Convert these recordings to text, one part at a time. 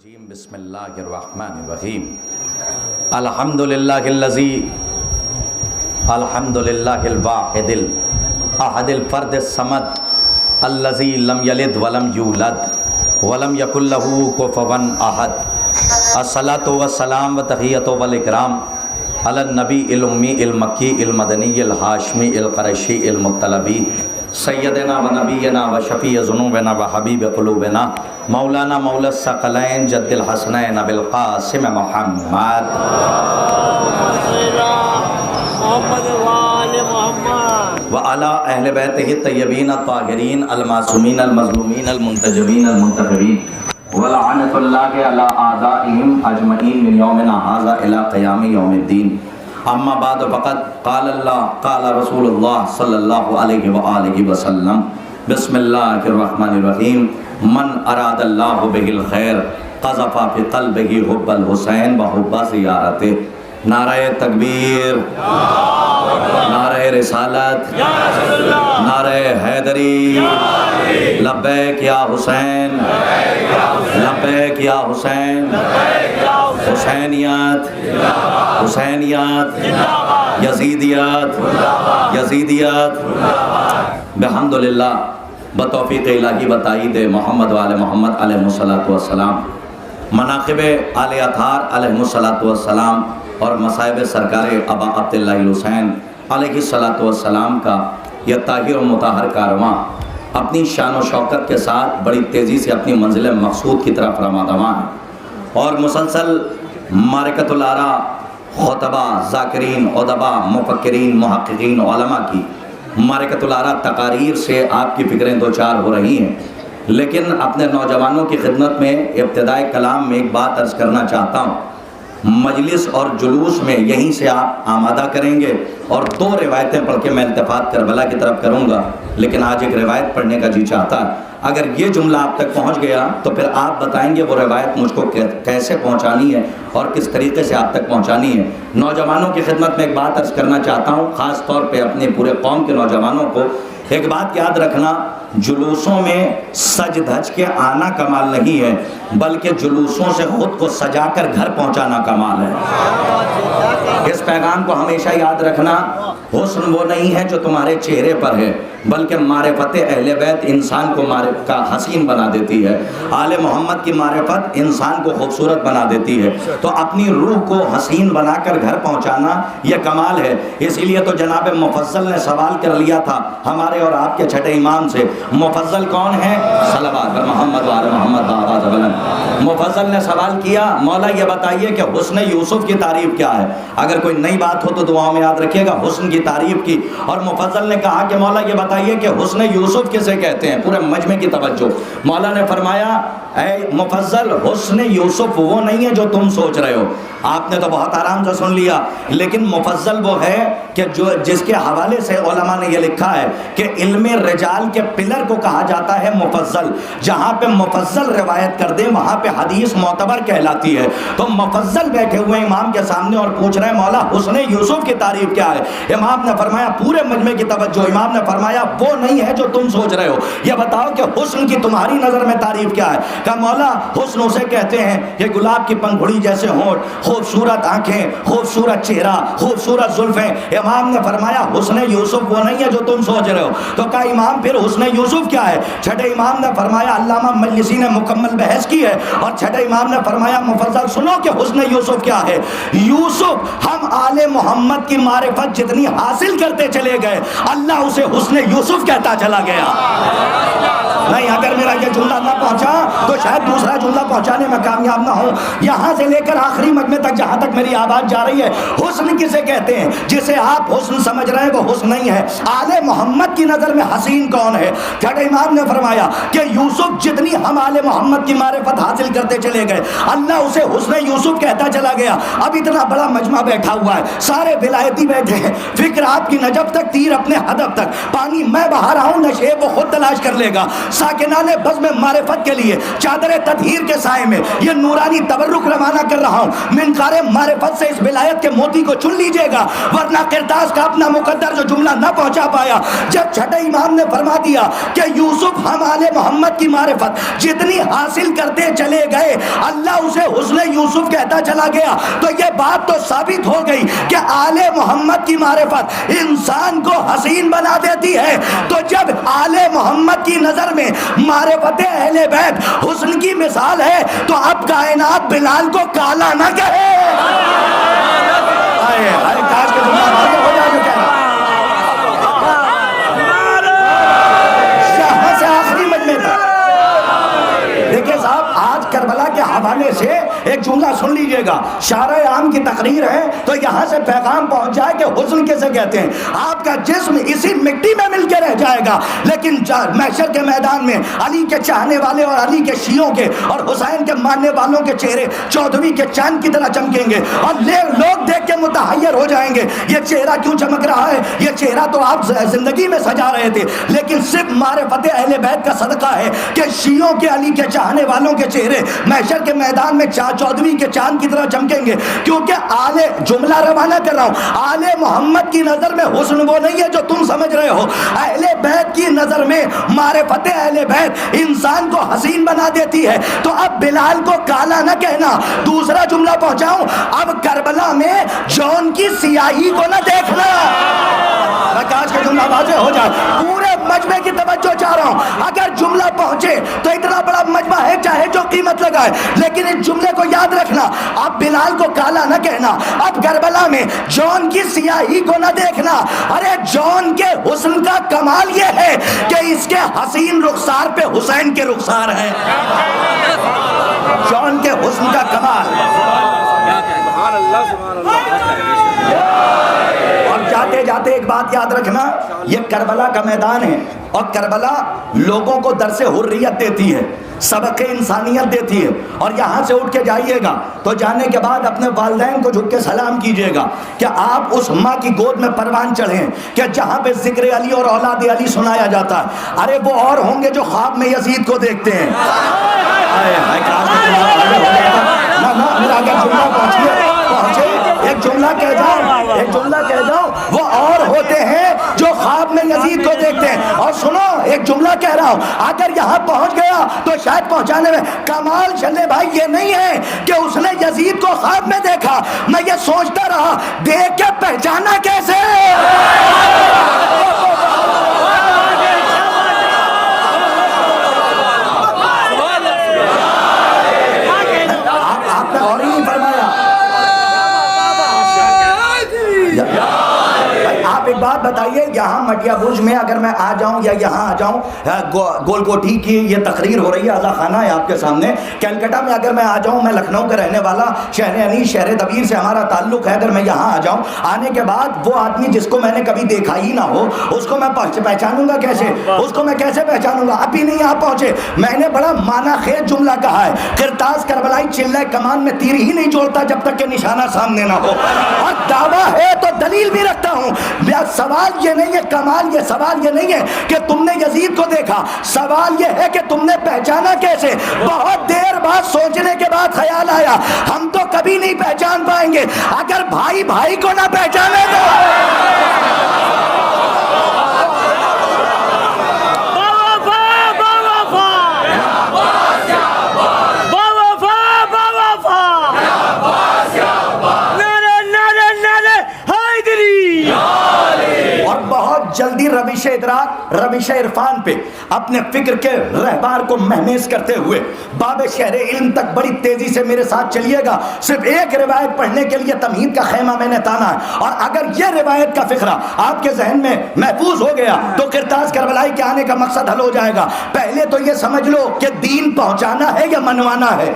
الرجیم بسم اللہ الرحمن الرحیم الحمدللہ الواحد الاحد الفرد الصمد الذی لم یلد ولم یولد ولم یکن لہ کفوا احد الصلاۃ والسلام وتحیۃ والاکرام علی النبی الامی المکی المدنی الہاشمی القریشی المطلبی سیدنا و نبینا و شفیع ذنوبنا و حبیب قلوبنا مولانا مولا الثقلین جد الحسنین ابی القاسم محمد وعلی اہل بیتہ الطیبین الطاہرین المعصومین المظلومین المنتجبین المنتخبین ولعنۃ اللہ علی اعدائہم اجمعین من یومنا ھذا الی قیام یوم الدین اما بعد فقط قال اللہ قال رسول اللہ صلی اللہ علیہ وآلہ وسلم بسم اللہ الرحمن الرحیم من اراد اللہ بہ الخیر قذف فی قلبہ حب الحسین و حب زیارتہ نعرہ تکبیر نعرہ رسالت نعرہ حیدری لبیک یا حسین لبیک یا حسین حسینیت حسینیت یزیدیت یزیدیت بحمدللہ بتوفیق الہی و تائید محمد و آل محمد علیہ الصلوۃ والسلام مناقب آل اطہار علیہ الصلوۃ والسلام اور مصائب سرکار ابا عبداللہ الحسین علیہ الصلوۃ والسلام کا یہ طاہر و مطہر کارواں اپنی شان و شوکت کے ساتھ بڑی تیزی سے اپنی منزل مقصود کی طرف رواں ہے اور مسلسل معرکۃ الآراء خطبہ ذاکرین ادبا مفکرین محققین علماء کی معرکۃ الآراء تقاریر سے آپ کی فکریں دو چار ہو رہی ہیں، لیکن اپنے نوجوانوں کی خدمت میں ابتدائے کلام میں ایک بات عرض کرنا چاہتا ہوں۔ مجلس اور جلوس میں یہیں سے آپ آمادہ کریں گے اور دو روایتیں پڑھ کے میں التفات کربلا کی طرف کروں گا، لیکن آج ایک روایت پڑھنے کا جی چاہتا ہے۔ اگر یہ جملہ آپ تک پہنچ گیا تو پھر آپ بتائیں گے وہ روایت مجھ کو کیسے پہنچانی ہے اور کس طریقے سے آپ تک پہنچانی ہے۔ نوجوانوں کی خدمت میں ایک بات عرض کرنا چاہتا ہوں، خاص طور پہ اپنے پورے قوم کے نوجوانوں کو ایک بات یاد رکھنا، جلوسوں میں سج دھج کے آنا کمال نہیں ہے، بلکہ جلوسوں سے خود کو سجا کر گھر پہنچانا کمال ہے۔ اس پیغام کو ہمیشہ یاد رکھنا، حسن وہ نہیں ہے جو تمہارے چہرے پر ہے، بلکہ معرفت اہل بیت انسان کو کا حسین بنا دیتی ہے، آل محمد کی معرفت انسان کو خوبصورت بنا دیتی ہے۔ تو اپنی روح کو حسین بنا کر گھر پہنچانا یہ کمال ہے۔ اسی لیے تو جناب مفضل نے سوال کر لیا تھا ہمارے اور آپ کے چھٹے امام سے، مفضل کون ہے؟ صلوات محمد وآل محمد آواز بلند۔ مفضل نے سوال کیا مولا یہ بتائیے کہ حسن یوسف کی تعریف کیا ہے؟ اگر کوئی نئی بات ہو تو دعاؤں میں یاد رکھیے گا حسن کی تعریف کی۔ اور مفضل نے کہا کہ مولا یہ بتائیے کہ حسن یوسف کسے کہتے ہیں؟ پورے مجمع کی توجہ۔ مولا نے فرمایا اے مفضل حسن یوسف وہ نہیں ہے جو تم سوچ رہے ہو۔ آپ نے تو بہت آرام سے سن لیا، لیکن مفضل وہ ہے کہ جس کے حوالے سے علماء نے یہ لکھا ہے کہ علم رجال کے پلر کو کہا جاتا ہے مفضل۔ جہاں پہ مفضل روایت کر دے وہاں پہ حدیث معتبر کہلاتی ہے۔ تو مفضل بیٹھے ہوئے امام کے سامنے اور پوچھ رہے ہیں مولا حسن یوسف کی تعریف کیا ہے؟ امام نے فرمایا پورے مجمع کی توجہ، امام نے فرمایا وہ نہیں ہے جو تم سوچ رہے ہو، یہ بتاؤ کہ حسن کی تمہاری نظر میں تعریف کیا ہے؟ کہ مولا حسن اسے کہتے ہیں کہ گلاب کی پنکھڑی جیسے ہونٹ، خوبصورت آنکھیں، خوبصورت چہرہ، خوبصورت زلفیں۔ امام نے فرمایا حسن یوسف وہ نہیں ہے جو تم سوچ رہے ہو۔ تو کہا امام پھر حسن یوسف کیا ہے؟ چھٹے امام نے فرمایا علامہ مجلسی نے مکمل بحث کی ہے اور چھٹے امام نے فرمایا مفضل سنو کہ حسن یوسف کیا ہے۔ یوسف ہم آل محمد کی معرفت جتنی حاصل کرتے چلے گئے اللہ اسے حسن یوسف کہتا چلا گیا۔ نہیں اگر میرا یہ جملہ نہ پہنچا تو شاید دوسرا جملہ پہنچانے میں کامیاب نہ ہوں۔ یہاں سے لے کر آخری مجمع تک جہاں تک میری آواز جا رہی ہے، حسن کسے کہتے ہیں؟ جسے آپ حسن سمجھ رہے ہیں وہ حسن نہیں ہے۔ آل محمد کی نظر میں حسین کون ہے؟ چھٹے امام نے فرمایا کہ یوسف جتنی ہم آل محمد کی معرفت حاصل کرتے چلے گئے اللہ اسے حسن یوسف کہتا چلا گیا۔ اب اتنا بڑا مجمع بیٹھا ہوا ہے، سارے ولایتی بیٹھے ہیں، فکر آپ کی نجف تک، تیر اپنے ہدف تک، پانی میں بہا رہا ہوں نشے وہ خود تلاش کر لے گا۔ ساکنان بزم معرفت کے لیے چادر تطہیر کے سائے میں یہ نورانی تبرک روانہ کر رہا ہوں. منقار معرفت سے اس ولایت کے موتی کو چن لیجئے گا، ورنہ قرطاس کا اپنا مقدر جو جملہ نہ پہنچا پایا. جب چھٹے امام نے فرما دیا کہ یوسف ہم آل محمد کی معرفت جتنی حاصل کرتے چلے گئے اللہ اسے حسن یوسف کہتا چلا گیا، تو یہ بات تو ثابت ہو گئی کہ آل محمد کی معرفت انسان کو حسین بنا دیتی ہے. تو جب آل محمد کی نظر میں معرفت اہل بیت حسن کی مثال ہے تو اب کائنات بلال کو کالا نہ کہے. کاش کے جملہ واضح ہو جائے جو کہہ رہا. یہاں سے آخری مجمع تھا. دیکھیں صاحب آج کربلا کے حوالے سے ایک جملہ سن لیجئے گا. شارع عام کی تقریر ہے تو یہاں سے پیغام پہنچ جائے کہ حسن کیسے کہتے ہیں. آپ کا جسم اسی مٹی میں مل کے رہ جائے گا لیکن محشر کے میدان میں علی کے چاہنے والے اور علی کے شیعوں کے اور حسین کے ماننے والوں کے چہرے چودھویں کے چاند کی طرح چمکیں گے اور لوگ دیکھ کے متحیر ہو جائیں گے. یہ چہرہ کیوں چمک رہا ہے؟ یہ چہرہ تو آپ زندگی میں سجا رہے تھے لیکن صرف معرفت اہل بیت کا صدقہ ہے کہ شیعوں کے علی کے چاہنے والوں کے چہرے محشر کے میدان میں چودھویں کے چاند کی طرح چمکیں گے. کیونکہ آل جملہ روانہ کر رہا ہوں، آل محمد کی نظر میں حسن وہ نہیں ہے جو تم سمجھ رہے ہو. اہل بیت کی نظر میں معرفت اہل بیت انسان کو حسین بنا دیتی ہے. تو اب بلال کو کالا نہ کہنا. دوسرا جملہ پہنچاؤں، اب کربلا میں جون کی سیاہی کو نہ دیکھنا. کاش کا جملہ واضح ہو جائے. پورے مجمع کی توجہ چاہ رہا ہوں. اگر جملہ پہنچے تو اتنا بڑا مجمع ہے چاہے جو قیمت لگائے، لیکن اس جملے کو یاد رکھنا. اب بلال کو کالا نہ کہنا، اب کربلا میں جون کی سیاہی کو نہ دیکھنا. ارے جون کے حسن کا کمال یہ ہے کہ اس کے حسین رخسار پہ حسین کے رخسار ہیں. جون کے حسن کا کمال. اور جاتے جاتے ایک بات یاد رکھنا، یہ کربلا کا میدان ہے اور کربلا لوگوں کو درس حریت دیتی ہے، سبق انسانیت دیتی ہے. اور یہاں سے اٹھ کے جائیے گا تو جانے کے بعد اپنے والدین کو جھک کے سلام کیجئے گا کہ آپ اس ماں کی گود میں پروان چڑھیں کہ جہاں پہ ذکر علی اور اولاد علی سنایا جاتا ہے. ارے وہ اور ہوں گے جو خواب میں یزید کو دیکھتے ہیں. میرا اگر جملہ پہنچے ایک جملہ کہہ جاؤ وہ اور ہوتے ہیں جو خواب میں یزید کو دیکھتے ہیں. اور سنو ایک جملہ کہہ رہا ہوں، اگر یہاں پہنچ گیا تو شاید پہنچانے میں کمال چلے بھائی یہ نہیں ہے کہ اس نے یزید کو خواب میں دیکھا. میں یہ سوچتا رہا دیکھ کے پہچانا کیسے. آپ نے اور ہی نہیں فرمایا. آپ ایک بات بتائیے، یہاں مٹیا برج میں اگر میں آ جاؤں یا یہاں آ جاؤں، گول کوٹھی کی یہ تقریر ہو رہی ہے، اعلیٰ خانہ ہے آپ کے سامنے. کلکتہ میں اگر میں آ جاؤں، میں لکھنؤ کا رہنے والا، شہر انیس شہر دبیر سے ہمارا تعلق ہے، اگر میں یہاں آ جاؤں، آنے کے بعد وہ آدمی جس کو میں نے کبھی دیکھا ہی نہ ہو اس کو میں پہچانوں گا کیسے؟ اس کو میں کیسے پہچانوں گا؟ ابھی نہیں آپ پہنچے. میں نے بڑا معنی خیز جملہ کہا ہے، قرطاس کربلائی چلہ کمان میں تیر ہی نہیں جوڑتا جب تک کہ نشانہ سامنے نہ ہو. اور دعویٰ ہے تو دلیل بھی رکھتا ہوں. سوال یہ نہیں ہے کمال، یہ سوال یہ نہیں ہے کہ تم نے یزید کو دیکھا، سوال یہ ہے کہ تم نے پہچانا کیسے. بہت دیر بعد سوچنے کے بعد خیال آیا ہم تو کبھی نہیں پہچان پائیں گے اگر بھائی بھائی کو نہ پہچانے تو. جلدی روش ادراک، روش عرفان پہ اپنے فکر کے رہبار کو مہمیز کرتے ہوئے باب شہر علم تک بڑی تیزی سے میرے ساتھ چلیے گا. صرف ایک روایت پڑھنے کے لیے تمہید کا خیمہ میں نے تانا ہے، اور اگر یہ روایت کا فقرہ آپ کے ذہن میں محفوظ ہو گیا تو قرطاس کربلائی کے آنے کا مقصد حل ہو جائے گا. پہلے تو یہ سمجھ لو کہ دین پہنچانا ہے یا منوانا ہے.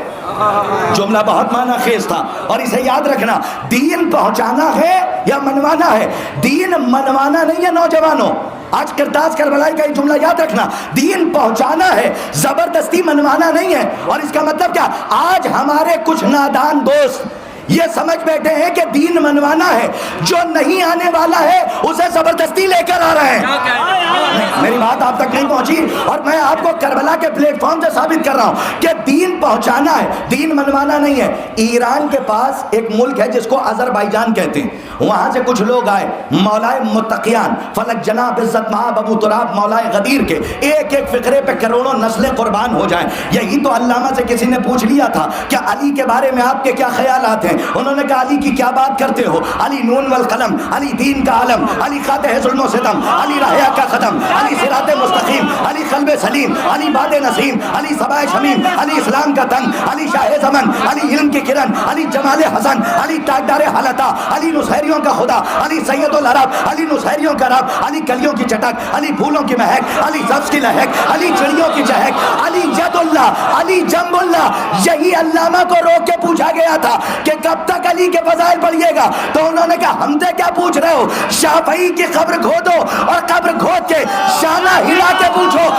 جملہ بہت معنی خیز تھا اور اسے یاد رکھنا، دین پہنچانا ہے یا منوانا ہے. دین منوانا نہیں ہے نوجوانوں. آج قرطاس کربلائی کا یہ جملہ یاد رکھنا، دین پہنچانا ہے، زبردستی منوانا نہیں ہے. اور اس کا مطلب کیا؟ آج ہمارے کچھ نادان دوست یہ سمجھ بیٹھے ہیں کہ دین منوانا ہے، جو نہیں آنے والا ہے اسے زبردستی لے کر آ رہے ہیں۔ میری بات آپ تک نہیں پہنچی، اور میں آپ کو کربلا کے پلیٹ فارم سے ثابت کر رہا ہوں کہ دین پہنچانا ہے، دین منوانا نہیں ہے۔ ایران کے پاس ایک ملک ہے جس کو آذربائیجان کہتے ہیں، وہاں سے کچھ لوگ آئے، مولائے متقیان، فلک جناب عزت مآب ابو تراب مولائے غدیر کے، ایک ایک فقرے پہ کروڑوں نسلیں قربان ہو جائیں۔ یہی تو علامہ سے کسی نے پوچھ لیا تھا کہ علی کے بارے میں آپ کے کیا خیالات ہیں؟ انہوں نے کہا علی کی کیا بات کرتے ہو، علی نون والقلم، علی دین کا علم، علی خاتح ظلم و ستم، علی رحیہ کا ختم، علی صراط مستقیم، علی قلب سلیم، علی باد نسیم، علی صبا شمیم، علی اسلام کا تن، علی شاہ زمن، علی علم کی کرن، علی جمال حسن، علی تاجدار حالتا، علی نصیریوں کا خدا، علی سید العرب، علی نصیریوں کا رب، علی کلیوں کی چٹک، علی پھولوں کی مہک، علی سبز کی لہک، علی چڑیوں کی چہک، علی جد اللہ، علی جنب اللہ۔ یہی علامہ کو روک کے پوچھا گیا تھا کہ کب تک علی کے فضائل پڑھیے گا، تو انہوں نے کہا ہم سے کیا پوچھ رہے ہو، شافعی کی قبر کھودو اور قبر کھود کے شانہ ہلا کے پوچھو،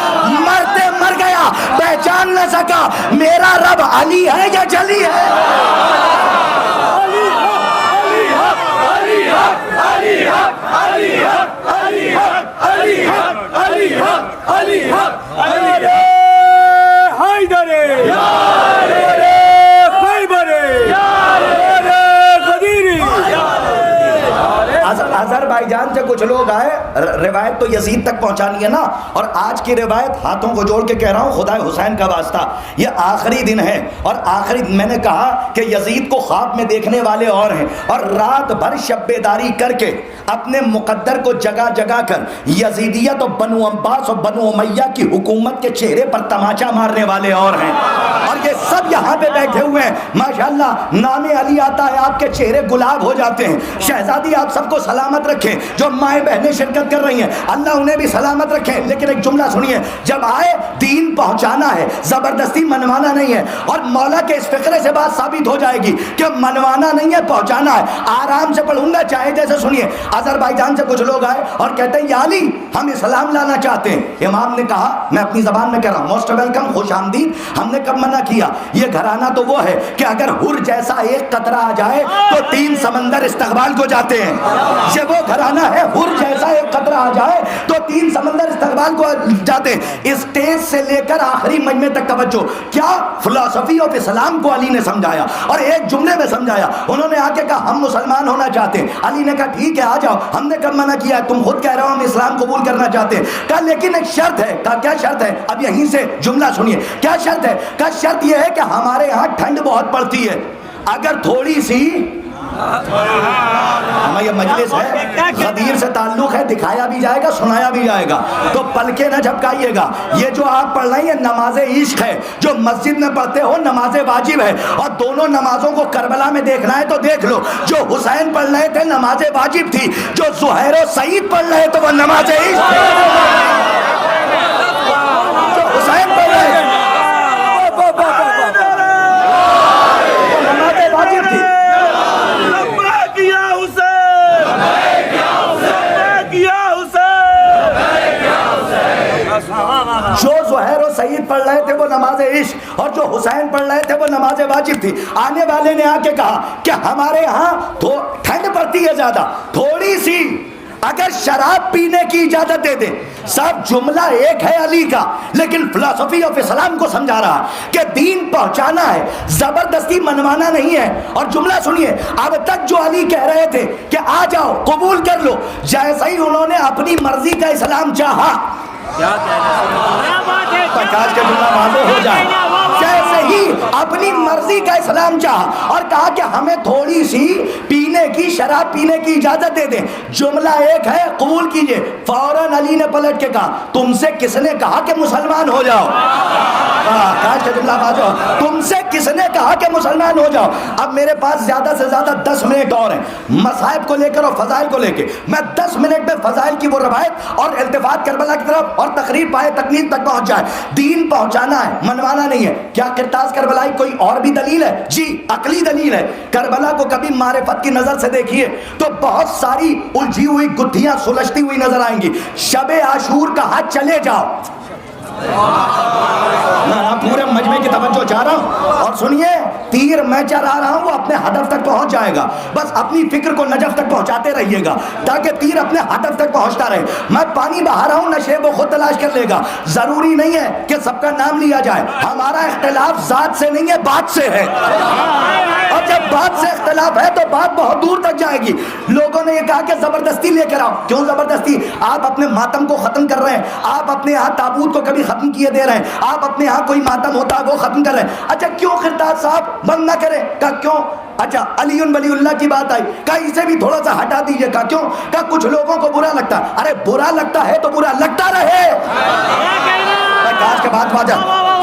مرتے مر گیا، پہچان نہ سکا میرا رب علی ہے یا جلی ہے؟ آذربائیجان سے کچھ لوگ آئے، روایت تو یزید تک پہنچانی ہے نا، اور آج کی روایت ہاتھوں کو جوڑ کے کہہ رہا ہوں خدا حسین کا واسطہ، یہ آخری دن ہے، اور آخری میں نے کہا کہ یزید کو خواب میں دیکھنے والے اور ہیں، اور رات بھر شب بیداری کر کے اپنے مقدر کو جگہ جگہ کر یزیدیت اور بنو عباس اور بنو امیہ کی حکومت کے چہرے پر تماچا مارنے والے اور ہیں، اور یہ سب یہاں پہ بیٹھے ہوئے ہیں۔ ماشاءاللہ نام علی آتا ہے آپ کے چہرے گلاب ہو جاتے ہیں۔ شہزادی آپ سب کو سلامت رکھیں، جو مائیں بہنیں شرکت کر رہی ہیں اللہ انہیں بھی سلامت رکھیں، لیکن ایک جملہ سنیے، جب آئے دین پہنچانا ہے، زبردستی منوانا نہیں ہے، اور مولا کے اس فقرے سے بات ثابت ہو جائے گی کہ منوانا نہیں ہے، پہنچانا ہے۔ آرام سے پڑھوں گا چاہے جیسے سنیے، آذربائیجان سے کچھ لوگ آئے اور کہتے ہیں یا علی ہم اسلام لانا چاہتے ہیں۔ امام نے کہا، میں اپنی زبان میں کہہ رہا ہوں، موسٹ ویلکم، خوش آمدید، ہم نے کب منع کیا؟ یہ گھرانہ تو وہ ہے کہ اگر حر جیسا ایک قطرہ آ جائے تو 3 سمندر استقبال کو جاتے ہیں، یہ وہ گھرانہ ہے، حر جیسا ایک قطرہ آ جائے تو 3 سمندر استقبال کو جاتے ہیں۔ اسٹیج سے لے کر آخری مجمع تک توجہ، کیا فلسفی آف اسلام کو علی نے سمجھایا اور ایک جملے میں سمجھایا۔ انہوں نے آ کے کہا ہم مسلمان ہونا چاہتے ہیں، علی نے کہا ٹھیک ہے آ جاؤ، ہم نے کب منع کیا ہے، تم خود کہہ رہے ہو ہم اسلام قبول کرنا چاہتے ہیں۔ کہا لیکن ایک شرط ہے۔ کہا کیا شرط ہے؟ اب یہیں سے جملہ سنیے، کیا شرط ہے؟ کہا شرط یہ ہے کہ ہمارے ہاں ٹھنڈ بہت پڑتی ہے، اگر تھوڑی سی، ہمیں یہ مجلس ہے، غدیر سے تعلق ہے، دکھایا بھی جائے گا سنایا بھی جائے گا، تو پلکیں نہ جھپکائیے گا۔ یہ جو آپ پڑھ رہے ہیں نماز عشق ہے، جو مسجد میں پڑھتے ہو نماز واجب ہے، اور دونوں نمازوں کو کربلا میں دیکھنا ہے تو دیکھ لو، جو حسین پڑھ رہے تھے نماز واجب تھی، جو زہیر و سعید پڑھ رہے تو وہ نماز عشق تھی، جو حسین پڑھ رہے تھے نماز واجب تھی۔ جو زہیر و سعید پڑھ رہے تھے وہ نماز عشق، اور جو حسین پڑھ رہے تھے وہ نماز واجب تھی۔ آنے والے نے آ کے کہا کہ ہمارے ہاں تو ٹھنڈ پڑتی ہے زیادہ، تھوڑی سی اگر شراب پینے کی اجازت دے دے۔ سب جملہ ایک ہے علی کا، لیکن فلسفی آف اسلام کو سمجھا رہا کہ دین پہنچانا ہے، زبردستی منوانا نہیں ہے۔ اور جملہ سنیے، اب تک جو علی کہہ رہے تھے کہ آ جاؤ قبول کر لو، جیسے ہی انہوں نے اپنی مرضی کا اسلام چاہا، پرکاش کا جملہ واضح ہو جائے، جیسے ہی اپنی مرضی کا اسلام چاہا اور کہا کہ ہمیں تھوڑی سی پینے کی، شراب پینے کی اجازت دے دیں، جملہ ایک ہے قبول کیجئے، فوراً علی نے پلٹ کے کہا تم سے کس نے کہا کہ مسلمان ہو جاؤ؟ کاش کا جملہ واضح، تم سے کس نے کہا کہ مسلمان ہو جاؤ؟ اب میرے پاس زیادہ سے زیادہ 10 منٹ اور ہیں، مصائب کو لے کر اور فضائل کو لے کے، میں 10 منٹ میں فضائل کی وہ روایت اور التفات کربلا کی طرف اور تقریر پائے تکمیل تک پہنچ جائے۔ دین پہنچانا ہے، منوانا نہیں ہے۔ کیا کرتاز کربلائی کوئی اور بھی دلیل ہے؟ جی عقلی دلیل ہے۔ کربلا کو کبھی معرفت کی نظر سے دیکھیے تو بہت ساری الجھی ہوئی گتھیاں سلجھتی ہوئی نظر آئیں گی۔ شب عاشور کا حج چلے جاؤ، پورے مجمع کی توجہ چاہ رہا ہوں، اور سنیے تیر میں چلا رہا ہوں وہ اپنے ہدف تک پہنچ جائے گا، بس اپنی فکر کو نجف تک پہنچاتے رہیے گا تاکہ تیر اپنے ہدف تک پہنچتا رہے۔ میں پانی بہا رہا ہوں، نشے وہ خود تلاش کر لے گا، ضروری نہیں ہے کہ سب کا نام لیا جائے۔ ہمارا اختلاف ذات سے نہیں ہے، بات سے ہے، اور جب بات سے اختلاف ہے تو بات بہت دور تک جائے گی۔ لوگوں نے یہ کہا کہ زبردستی لے کر آؤ، کیوں زبردستی؟ آپ اپنے ماتم کو ختم کر رہے ہیں، آپ اپنے ہاں تابوت کو کبھی ختم کیے دے رہے ہیں، آپ اپنے ہاں کوئی ماتم ہوتا ہے وہ ختم کر رہے ہیں۔ اچھا کیوں خرداد صاحب بند نہ کریں؟ کہا کیوں؟ اچھا علی ولی اللہ کی بات آئی، کہا اسے بھی تھوڑا سا ہٹا دیجئے۔ کہا کیوں؟ کہا کچھ لوگوں کو برا لگتا ہے۔ ارے برا لگتا ہے تو برا لگتا رہے، کاش کے بات واجہ،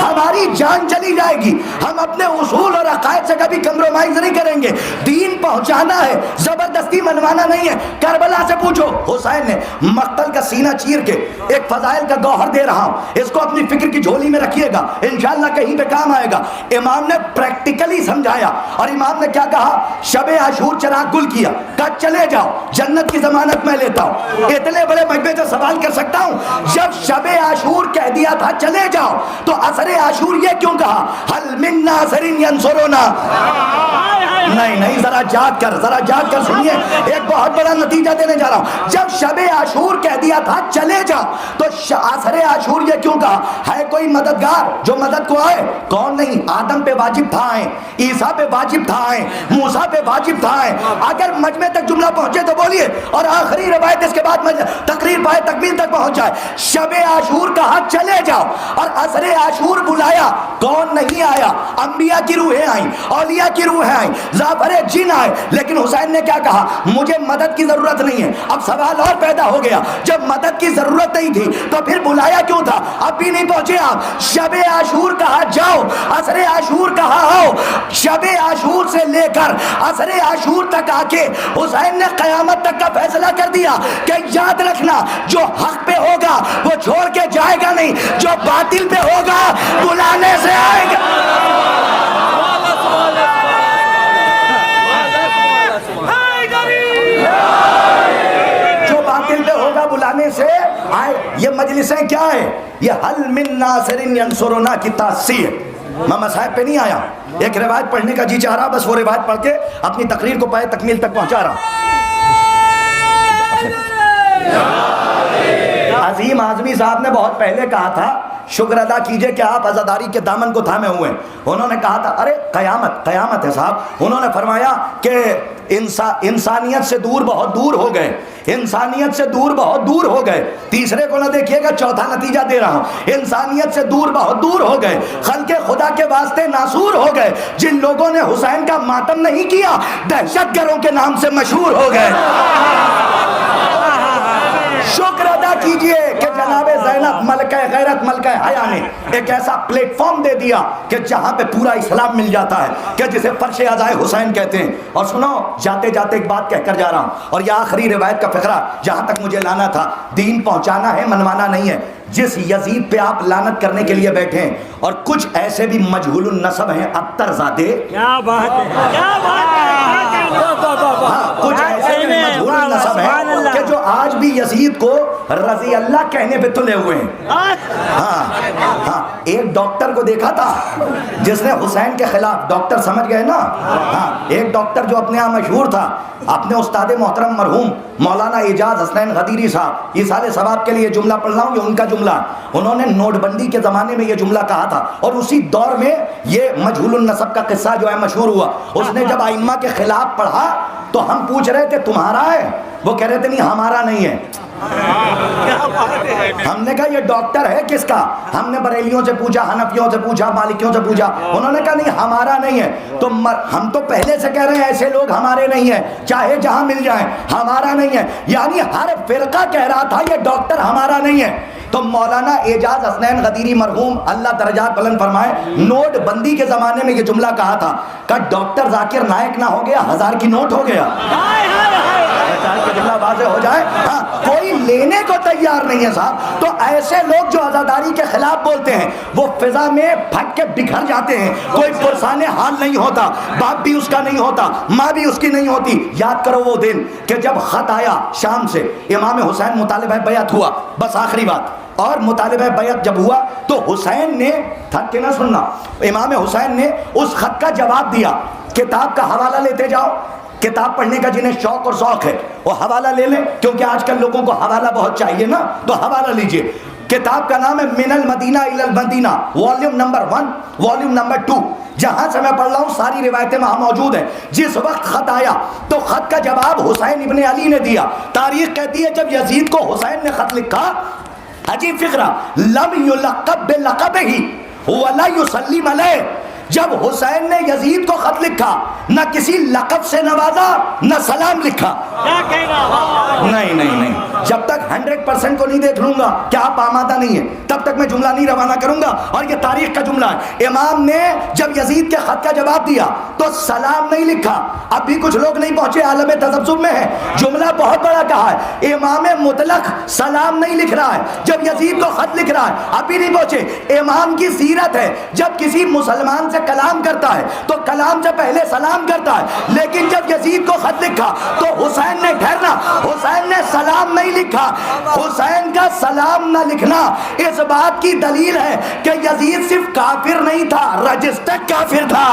ہماری جان چلی جائے گی، ہم اپنے اصول اور عقائد سے کبھی کمپرومائز نہیں کریں گے۔ دین پہنچانا ہے، زبردستی منوانا نہیں ہے۔ کربلا سے پوچھو، حسین نے مقتل کا سینہ چیر کے ایک فضائل کا گوہر دے رہا ہوں، اس کو اپنی فکر کی جھولی میں رکھیے گا، انشاءاللہ کہیں پہ کام آئے گا۔ امام نے پریکٹیکلی سمجھایا، اور امام نے کیا کہا؟ شب عاشور چراغ گل کیا، کہا چلے جاؤ جنت کی ضمانت میں لیتا ہوں۔ اتنے بڑے مجمع سے سوال کر سکتا ہوں، جب شب عاشور کہہ دیا تھا چلے جاؤ تو عصر عاشور یہ کیوں کہا؟ حل من ناصر ینصرنا؟ نہیں، ذرا جاگ کر سنیے، ایک بہت بڑا نتیجہ دینے جا رہا ہوں۔ جب شب عاشور کہہ دیا تھا چلے جاؤ تو عصر عاشور یہ کیوں کہا؟ ہے کوئی مددگار جو مدد کو آئے؟ کون نہیں؟ آدم پہ واجب تھا آئیں، عیسیٰ پہ واجب تھا آئیں، موسیٰ پہ واجب تھا آئیں۔ اگر مجمع تک جملہ پہنچے تو بولیے، اور آخری روایت اس کے بعد تقریر پائے تکمیل تک پہنچ جائے۔ شب عاشور کہا چلے جاؤ، اور عصر عاشور بلایا، کون نہیں آیا؟ انبیاء کی روحیں آئیں، اولیاء کی روحیں آئیں، زعفر جن آئے، لیکن حسین نے کیا کہا؟ مجھے مدد کی ضرورت نہیں ہے۔ اب سوال اور پیدا ہو گیا، جب مدد کی ضرورت نہیں تھی تو پھر بلایا کیوں تھا؟ اب بھی نہیں پہنچے آپ، شب عاشور کہا جاؤ، عصر عاشور کہا آؤ۔ شب عاشور سے لے کر عصر عاشور تک آ کے حسین نے قیامت تک کا فیصلہ کر دیا کہ یاد رکھنا، جو حق پہ ہوگا وہ چھوڑ کے جائے گا نہیں، جو باطل پہ ہوگا بلانے سے آئے گا۔ جو باطل پہ ہوگا بلانے سے آئے۔ یہ مجلسیں کیا ہے؟ یہ حل من ناصر ینصرنا کی تاثیر۔ میں مصاحب پہ نہیں آیا، ایک روایت پڑھنے کا جی چاہ رہا، بس وہ روایت پڑھ کے اپنی تقریر کو پائے تکمیل تک پہنچا رہا ہوں۔ عظیم اعظمی صاحب نے بہت پہلے کہا تھا، شکر ادا کیجئے کہ آپ عزاداری کے دامن کو تھامے ہوئے۔ انہوں نے کہا تھا ارے قیامت ہے صاحب۔ انہوں نے فرمایا کہ انسانیت سے دور بہت دور ہو گئے، انسانیت سے دور بہت دور ہو گئے۔ تیسرے کو نہ دیکھیے گا، چوتھا نتیجہ دے رہا ہوں، انسانیت سے دور بہت دور ہو گئے، خلق خدا کے واسطے ناسور ہو گئے۔ جن لوگوں نے حسین کا ماتم نہیں کیا دہشت گردوں کے نام سے مشہور ہو گئے۔ شکر ادا کیجئے کہ جناب زینب ملکہ غیرت ملکہ حیا نے ایک ایسا پلیٹ فارم دے دیا کہ جہاں پہ پورا اسلام مل جاتا ہے، کہ جسے فرش عزائے حسین کہتے ہیں۔ اور سنو، جاتے جاتے ایک بات کہہ کر جا رہا ہوں، اور یہ آخری روایت کا فقرہ جہاں تک مجھے لانا تھا۔ دین پہنچانا ہے، منوانا نہیں ہے۔ جس یزید پہ آپ لعنت کرنے کے لیے بیٹھے ہیں، اور کچھ ایسے بھی مجہول النسب ہیں، ابتر زادے، کیا بات ہے، کیا بات ہے، کچھ ایسے بھی مجہول النسب ہیں کہ جو آج بھی یزید کو رضی اللہ کہنے پہ تلے ہوئے ہیں۔ ہاں، ایک ڈاکٹر کو دیکھا تھا جس نے حسین کے خلاف، ڈاکٹر سمجھ گئے نا؟ ہاں، ایک ڈاکٹر جو اپنے یہاں مشہور تھا، اپنے استاد محترم مرحوم مولانا اعجاز حسنین غدیری صاحب، یہ سارے ثواب کے لیے جملہ پڑھ رہا ہوں، یہ ان کا جملہ، انہوں نے نوٹ بندی کے زمانے میں یہ جملہ کہا تھا، اور اسی دور میں یہ مجہول النسب کا قصہ جو ہے مشہور ہوا۔ اس نے جب ائمہ کے خلاف پڑھا تو ہم پوچھ رہے تھے تمہارا ہے؟ وہ کہہ رہے تھے نہیں ہمارا نہیں ہے۔ ہم نے کہا یہ ڈاکٹر ہے کس کا؟ ہم نے بریلیوں سے پوچھا، حنفیوں سے پوچھا، مالکیوں سے پوچھا، انہوں نے کہا نہیں ہمارا نہیں ہے۔ تو ہم تو پہلے سے کہہ رہے ہیں ایسے لوگ ہمارے نہیں ہیں، چاہے جہاں مل جائیں، ہمارا نہیں ہے۔ یعنی ہر فرقہ کہہ رہا تھا یہ ڈاکٹر ہمارا نہیں ہے۔ تو مولانا اعجاز حسنین غدیری مرحوم اللہ درجات بلند فرمائے، نوٹ بندی کے زمانے میں یہ جملہ کہا تھا کہ ڈاکٹر ذاکر نائک نہ ہو گیا، 1000 کی نوٹ ہو گیا۔ جملہ واضح ہو جائے، ہاں، کوئی لینے کو تیار نہیں ہے صاحب۔ تو ایسے لوگ جو عزاداری کے خلاف بولتے ہیں وہ فضا میں پھٹ کے بکھر جاتے ہیں، کوئی پرسان حال نہیں ہوتا، باپ بھی اس کا نہیں ہوتا، ماں بھی اس کی نہیں ہوتی۔ یاد کرو وہ دن کہ جب خط آیا شام سے، امام حسین مطالبہ بیعت ہوا، بس آخری بات، اور مطالبہ بیعت جب ہوا تو حسین نے، تھک کے نہ سننا، امام حسین نے اس خط کا جواب دیا، کتاب کا حوالہ لیتے جاؤ، کتاب پڑھنے کا جنہیں شوق اور ذوق ہے وہ حوالہ لے لیں، کیونکہ آج کل لوگوں کو حوالہ بہت چاہیے نا، تو حوالہ لیجئے۔ کتاب کا نام ہے من المدینہ الی المدینہ، والیوم نمبر 1، والیوم نمبر 2، جہاں سے میں پڑھ رہا ہوں ساری روایتیں وہاں موجود ہیں۔ جس وقت خط آیا تو خط کا جواب حسین ابن علی نے دیا۔ تاریخ کہتی ہے جب یزید کو حسین نے خط لکھا، عجیب فقرہ، لم یلقب بلقبہ ولا یسلم علیہ، جب حسین نے یزید کو خط لکھا نہ کسی لقب سے نوازا نہ سلام لکھا۔ نہیں، جب تک 100% کو نہیں دیکھ لوں گا کہ آپ آمادہ نہیں ہیں تب تک میں جملہ نہیں روانہ کروں گا، اور یہ تاریخ کا جملہ ہے۔ امام نے جب یزید کے خط کا جواب دیا تو سلام نہیں لکھا۔ اب بھی کچھ لوگ نہیں پہنچے، عالم تذبذب میں ہے، جملہ بہت بڑا کہا ہے، امام مطلق سلام نہیں لکھ رہا ہے جب یزید کو خط لکھ رہا ہے، اب بھی نہیں پہنچے۔ امام کی سیرت ہے جب کسی مسلمان سے کلام کرتا ہے تو کلام سے پہلے سلام کرتا ہے، لیکن جب یزید کو خط لکھا تو حسین نے ٹھہرنا، حسین نے سلام نہیں لکھا۔ حسین کا سلام نہ لکھنا اس بات کی دلیل ہے کہ یزید صرف کافر نہیں تھا، رجسٹرڈ کافر تھا۔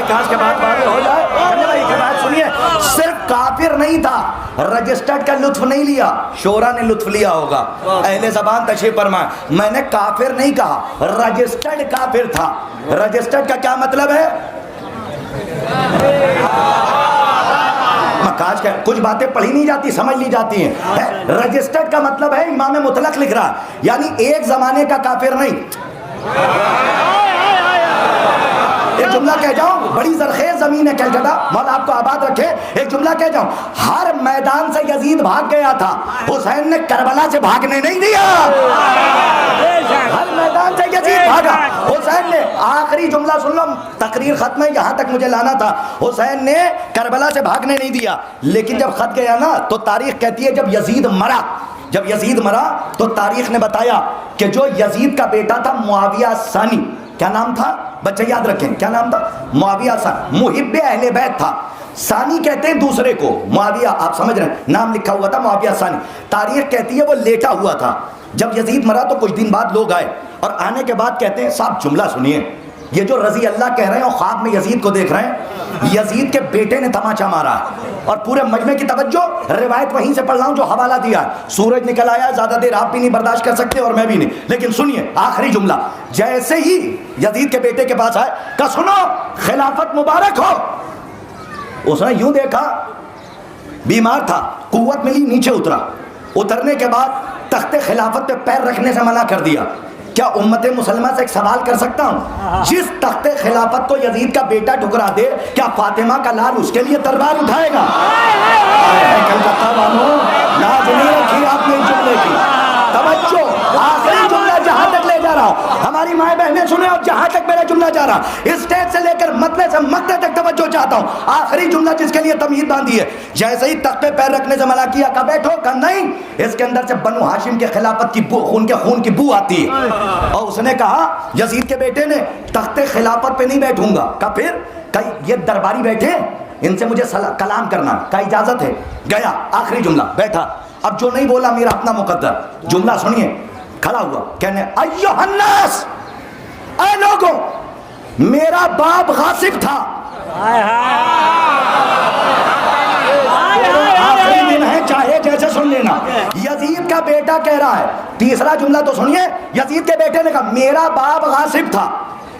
کاش کے بات واضح ہو جائے، بات سنیے، صرف کافر نہیں تھا، رجسٹرڈ کا لطف نہیں لیا، شورا نے لطف لیا ہوگا، اہل زبان تشریف فرمائے، میں نے کافر نہیں کہا، رجسٹرڈ کافر تھا۔ رجسٹرڈ کا کیا مطلب ہے؟ کاش کہ کچھ باتیں پڑھی نہیں جاتی، سمجھ لی جاتی ہیں۔ رجسٹرڈ کا مطلب ہے امام مطلق لکھ رہا، یعنی ایک زمانے کا کافر نہیں۔ ایک جملہ کہہ جاؤں، بڑی زرخیز زمین ہے کلکتہ، مولا آپ کو آباد رکھے، ایک جملہ کہہ جاؤں، ہر میدان سے یزید بھاگ گیا تھا، حسین نے کربلا سے بھاگنے نہیں دیا۔ ہر میدان سے یزید بھاگا، حسین نے، آخری جملہ سن لو، تقریر ختم ہے، یہاں تک مجھے لانا تھا، حسین نے کربلا سے بھاگنے نہیں دیا۔ لیکن جب خط گیا نا تو تاریخ کہتی ہے جب یزید مرا تو تاریخ نے بتایا کہ جو یزید کا بیٹا تھا معاویہ ثانی، کیا نام تھا بچے یاد رکھیں، کیا نام تھا؟ معاویہ ثانی، محب اہل بیت تھا۔ ثانی کہتے ہیں دوسرے کو، معاویہ آپ سمجھ رہے ہیں، نام لکھا ہوا تھا معاویہ ثانی۔ تاریخ کہتی ہے وہ لیٹا ہوا تھا، جب یزید مرا تو کچھ دن بعد لوگ آئے، اور آنے کے بعد کہتے ہیں صاحب جملہ سنیے، یہ جو رضی اللہ کہہ رہے ہیں اور خواب میں یزید کو دیکھ رہے ہیں، یزید کے بیٹے نے تماچا مارا ہے، اور پورے مجمع کی توجہ، روایت وہیں سے پڑھ رہا ہوں جو حوالہ دیا ہے، سورج نکل آیا، زیادہ دیر آپ بھی نہیں برداشت کر سکتے اور میں بھی نہیں، لیکن سنیے آخری جملہ، جیسے ہی یزید کے بیٹے کے پاس آئے کہا سنو خلافت مبارک ہو۔ اس نے یوں دیکھا، بیمار تھا، قوت ملی، نیچے اترنے کے بعد تخت خلافت پہ پیر رکھنے سے منع کر دیا۔ کیا امت مسلمہ سے ایک سوال کر سکتا ہوں؟ جس تخت خلافت کو یزید کا بیٹا ٹھکرا دے، کیا فاطمہ کا لال اس کے لیے تلوار اٹھائے گا؟ کلکتہ والوں، لاز نہیں رکھی آپ نے اس جملے کی، توجہ، آخری جملہ جہاں تک لے جا رہا ہوں، ہماری مائیں بہنیں سنیں، اور جہاں تک میرا جملہ جا رہا، اسٹیج سے لے کر متن سے متن تک توجہ چاہتا ہوں۔ آخری جملہ جس کے لیے تمہید باندھی ہے، جیسے ہی تخت پہ پیر رکھنے سے منع کیا، کہا بیٹھو، کہا نہیں، اس کے اندر سے بنو ہاشم کے خلافت کی بو، خون کی بو آتی ہے۔ اور اس نے کہا یزید کے بیٹے نے تخت خلافت پہ نہیں بیٹھوں گا، کہا پھر؟ کہا یہ درباری بیٹھے، ان سے مجھے کلام کرنا، کہا اجازت ہے، گیا، آخری جملہ، بیٹھا، اب جو نہیں بولا میرا اپنا مقدر، جملہ سنیے، کھڑا ہوا کہنے ایھا الناس، اے لوگوں، میرا باپ غاصب تھا۔ آخری دن ہے، چاہے جیسے سن لینا، یزید کا بیٹا کہہ رہا ہے، تیسرا جملہ تو سنیے، یزید کے بیٹے نے کہا میرا باپ غاصب تھا،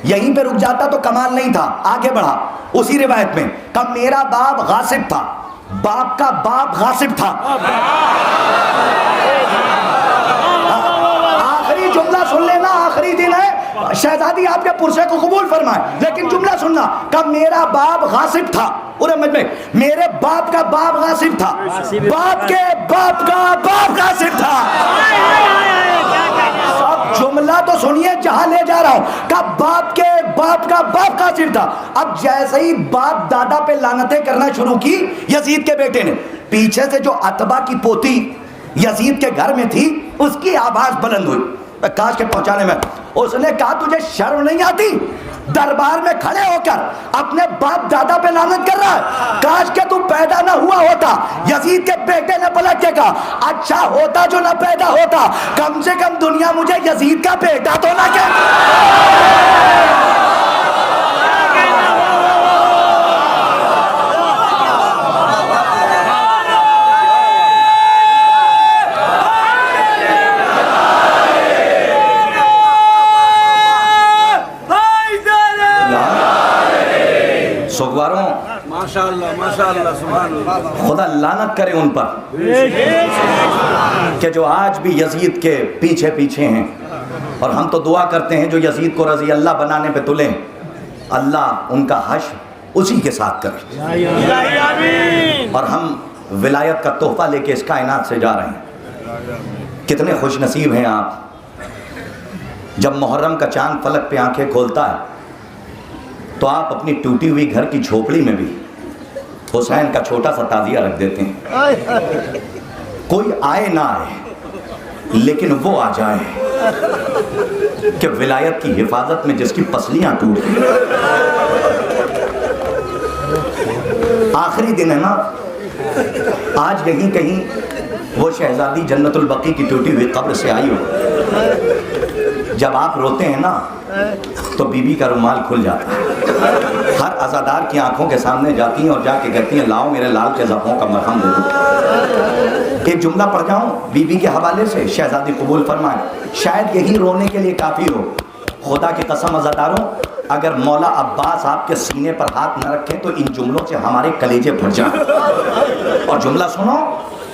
یہیں پہ رک جاتا تو کمال نہیں تھا، آگے بڑھا اسی روایت میں، کہا میرا باپ غاصب تھا، باپ کا باپ غاصب تھا۔ آخری جملہ سن لینا، آخری دن ہے، شہزادی آپ کے پرسے کو قبول فرمائے، لیکن جملہ سننا، کہ میرا باپ غاصب تھا، پورے مجمع، میرے باپ کا باپ غاصب تھا، باپ کے باپ کا باپ غاصب تھا۔ سب جملہ تو سنیے جہاں لے جا رہا ہوں، کہ باپ کے باپ کا باپ غاصب تھا۔ اب جیسے ہی باپ دادا پہ لعنتیں کرنا شروع کی یزید کے بیٹے نے، پیچھے سے جو عتبہ کی پوتی یزید کے گھر میں تھی، اس کی آواز بلند ہوئی، کاش کے پہنچانے میں. اس نے کہا تجھے شرم نہیں آتی دربار میں کھڑے ہو کر اپنے باپ دادا پہ لعنت کر رہا ہے؟ کاش کہ تو پیدا نہ ہوا ہوتا. یزید کے بیٹے نے پلٹ کے کہا اچھا ہوتا جو نہ پیدا ہوتا, کم سے کم دنیا مجھے یزید کا بیٹا تو نہ کہے. سوگواروں خدا لعنت کرے ان پر کہ جو آج بھی یزید کے پیچھے پیچھے ہیں. اور ہم تو دعا کرتے ہیں جو یزید کو رضی اللہ بنانے پہ تلیں, اللہ ان کا حشر اسی کے ساتھ کرے. اور ہم ولایت کا تحفہ لے کے اس کائنات سے جا رہے ہیں. کتنے خوش نصیب ہیں آپ جب محرم کا چاند فلک پہ آنکھیں کھولتا ہے تو آپ اپنی ٹوٹی ہوئی گھر کی جھوپڑی میں بھی حسین کا چھوٹا سا تعزیہ رکھ دیتے ہیں. کوئی آئے نہ آئے لیکن وہ آ جائے کہ ولایت کی حفاظت میں جس کی پسلیاں ٹوٹ گئی. آخری دن ہے نا, آج یہیں کہیں وہ شہزادی جنت البقیع کی ٹوٹی ہوئی قبر سے آئی ہو. جب آپ روتے ہیں نا تو بی بی کا رومال کھل جاتا ہے. ہر عزادار کی آنکھوں کے سامنے جاتی ہیں اور جا کے کہتی ہیں لاؤ میرے لال کے زخموں کا مرہم دے دو. ایک جملہ پڑھ جاؤں بی بی کے حوالے سے, شہزادی قبول فرمائیں, شاید یہی رونے کے لیے کافی ہو. خدا کی قسم عزاداروں, اگر مولا عباس آپ کے سینے پر ہاتھ نہ رکھیں تو ان جملوں سے ہمارے کلیجے پھٹ جائیں. اور جملہ سنو,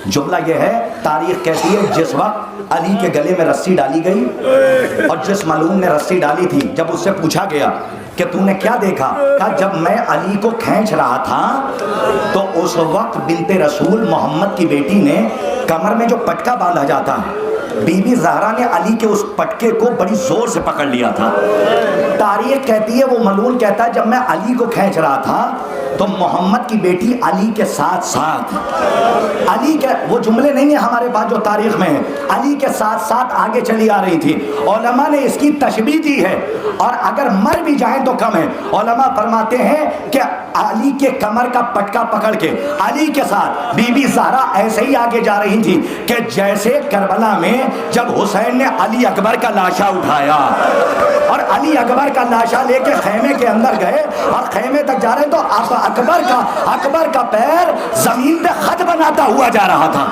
جملہ یہ ہے, تاریخ کہتی ہے جس وقت علی کے گلے میں رسی ڈالی گئی اور جس ملعون نے رسی ڈالی تھی, جب اس سے پوچھا گیا کہ تو نے کیا دیکھا, کہا جب میں علی کو کھینچ رہا تھا تو اس وقت بنت رسول محمد کی بیٹی نے کمر میں جو پٹکا باندھا جاتا ہے, بی بی زہرا نے علی کے اس پٹکے کو بڑی زور سے پکڑ لیا تھا. تاریخ کہتی ہے, وہ ملعون کہتا ہے جب میں علی کو کھینچ رہا تھا تو محمد کی بیٹی علی کے ساتھ ساتھ, علی کے وہ جملے نہیں ہیں ہمارے پاس جو تاریخ میں ہیں, علی کے ساتھ ساتھ آگے چلی آ رہی تھی. علماء نے اس کی تشبیہ دی ہے اور اگر مر بھی جائیں تو کم ہے. علماء فرماتے ہیں کہ علی کے کمر کا پٹکا پکڑ کے علی کے ساتھ بی بی زہرا ایسے ہی آگے جا رہی تھی کہ جیسے کربلا میں جب حسین نے علی اکبر کا لاشا اٹھایا اور علی اکبر کا لاشا لے کے خیمے کے اندر گئے اور خیمے تک جا رہے تو اکبر کا پیر زمین پہ خط بناتا ہوا جا رہا تھا.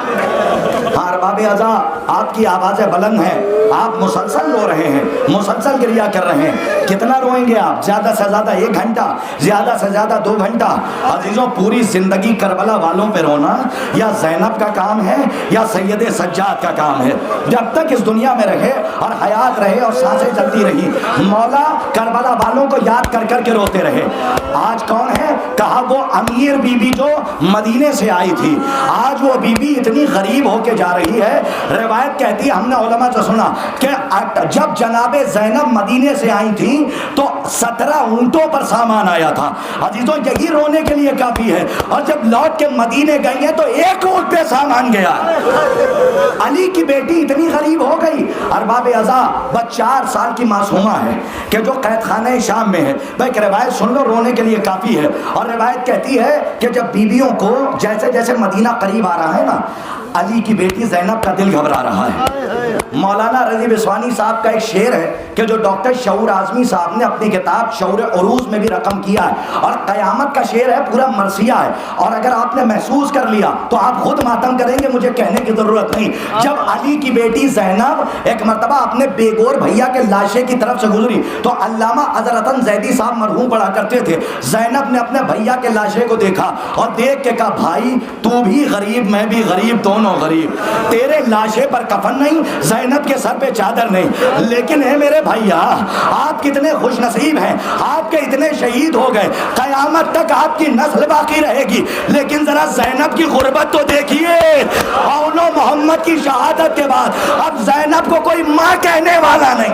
ہاں ارباب اعضاء, آپ کی آوازیں بلند ہیں, آپ مسلسل رو رہے ہیں, مسلسل گریہ کر رہے ہیں. کتنا روئیں گے آپ؟ زیادہ سے زیادہ 1 گھنٹہ, زیادہ سے زیادہ 2 گھنٹہ. عزیزوں, پوری زندگی کربلا والوں پہ رونا یا زینب کا کام ہے یا سید سجاد کا کام ہے. جب تک اس دنیا میں رہے اور حیات رہے اور سانسیں چلتی رہی, مولا کربلا والوں کو یاد کر کر کے روتے رہے. آج کون ہے؟ کہا وہ امیر بی بی جو مدینے سے آئی تھی, آج وہ بی بی اتنی غریب ہو کے جا رہی ہے. روایت کہتی ہے, ہم نے علماء سے سنا کہ جب جناب زینب مدینے سے آئی تھی تو 17 اونٹوں پر سامان آیا تھا. عزیزوں, یہی رونے کے لیے کافی ہے. اور جب لوٹ کے مدینے گئی ہیں تو 1 اونٹ پہ سامان گیا. علی کی بیٹی اتنی غریب ہو گئی. ارباب اعضاء, بس 4 سال کی معصومہ ہے کہ جو قید خانہ شام میں ہے. بھائی روایت سن لو, رونے کے لیے کافی ہے. اور روایت کہتی ہے کہ جب بیویوں کو جیسے جیسے مدینہ قریب آ رہا ہے نا, علی کی بیٹی زینب کا دل گھبرا رہا ہے. مولانا رضی بسوانی صاحب کا ایک شعر ہے کہ جو ڈاکٹر شعور اعظمی صاحب نے اپنی کتاب شعور عروض میں بھی رقم کیا ہے, اور قیامت کا شعر ہے, پورا مرثیہ ہے. اور اگر آپ نے محسوس کر لیا تو آپ خود ماتم کریں گے, مجھے کہنے کی ضرورت نہیں. جب علی کی بیٹی زینب ایک مرتبہ اپنے بیگور بھیا کے لاشے کی طرف سے گزری تو علامہ حضرتن زیدی صاحب مرحوم پڑھا کرتے تھے, زینب نے اپنے بھیا کے لاشے کو دیکھا اور دیکھ کے کہا بھائی تو بھی غریب میں بھی غریب, دونوں غریب. تیرے لاشے پر کفن نہیں, زینب کے سر پہ چادر نہیں, لیکن اے میرے بھائیا آپ کتنے خوش نصیب ہیں, آپ کے اتنے شہید ہو گئے, قیامت تک آپ کی نسل باقی رہے گی. لیکن ذرا زینب کی غربت تو دیکھیے, اون و محمد کی شہادت کے بعد اب زینب کو کوئی ماں کہنے والا نہیں.